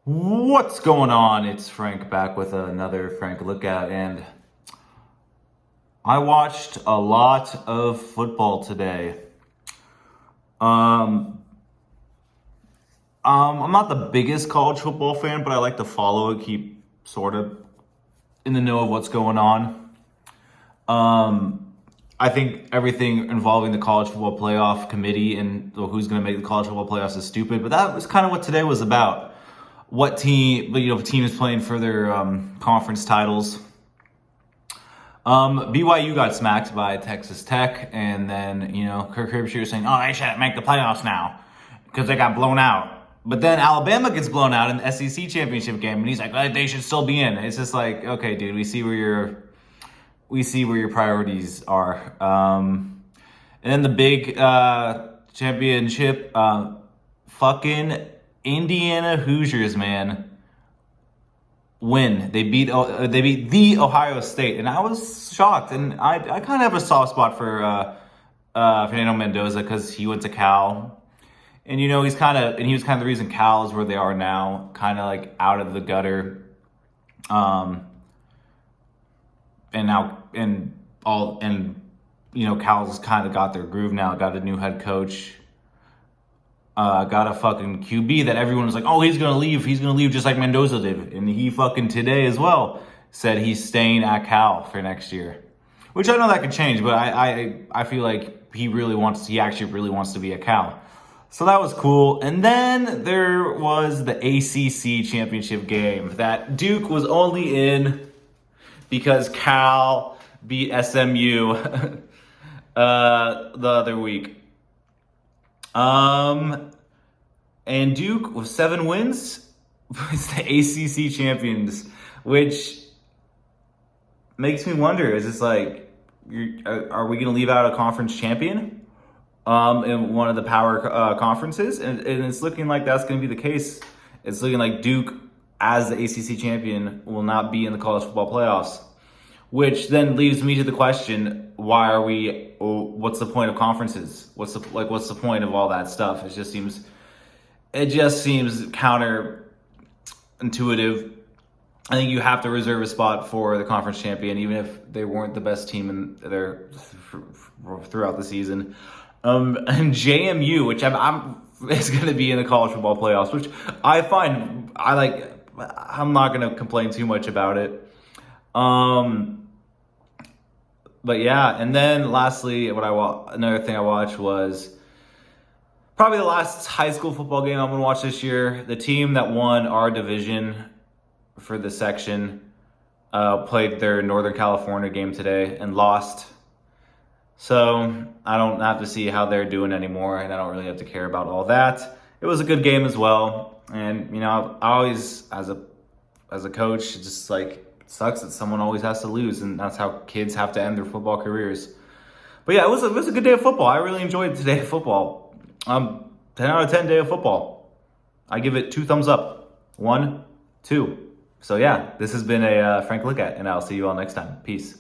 What's going on? It's Frank back with another Frank Look At, and I watched a lot of football today. I'm not the biggest college football fan, but I like to follow it, keep sort of in the know of what's going on. I think everything involving the college football playoff committee and who's going to make the college football playoffs is stupid, but that was kind of what today was about. What team, team is playing for their conference titles. BYU got smacked by Texas Tech, and then, Kirk Herbstreit was saying, oh, they shouldn't make the playoffs now because they got blown out. But then Alabama gets blown out in the SEC championship game, and he's like, oh, they should still be in. It's just like, okay, dude, we see where your priorities are. And then the big championship, fucking Indiana Hoosiers, man, win. They beat the Ohio State, and I was shocked. And I kind of have a soft spot for Fernando Mendoza because he went to Cal, and he was kind of the reason Cal is where they are now, kind of like out of the gutter. And Cal's kind of got their groove now. Got a new head coach. Got a fucking QB that everyone was like, oh, he's going to leave. He's going to leave just like Mendoza did. And he fucking today as well said he's staying at Cal for next year. Which I know that could change, but I feel like he actually really wants to be at Cal. So that was cool. And then there was the ACC championship game that Duke was only in because Cal beat SMU the other week. And Duke with 7 wins is the ACC champions, which makes me wonder: is this like, are we going to leave out a conference champion in one of the power conferences? And it's looking like that's going to be the case. It's looking like Duke, as the ACC champion, will not be in the college football playoffs. Which then leaves me to the question: why are we? What's the point of conferences? What's the point of all that stuff? It just seems counterintuitive. I think you have to reserve a spot for the conference champion, even if they weren't the best team in there throughout the season. And JMU, which is going to be in the college football playoffs, which I like. I'm not going to complain too much about it. But yeah, and then lastly, another thing I watched was probably the last high school football game I'm going to watch this year. The team that won our division for the section played their Northern California game today and lost. So I don't have to see how they're doing anymore, and I don't really have to care about all that. It was a good game as well, and I always, as a coach, just like, it sucks that someone always has to lose, and that's how kids have to end their football careers. But yeah, it was a good day of football. I really enjoyed today of football. 10 out of 10 day of football. I give it 2 thumbs up. 1, 2. So yeah, this has been a Frank Look At, and I'll see you all next time. Peace.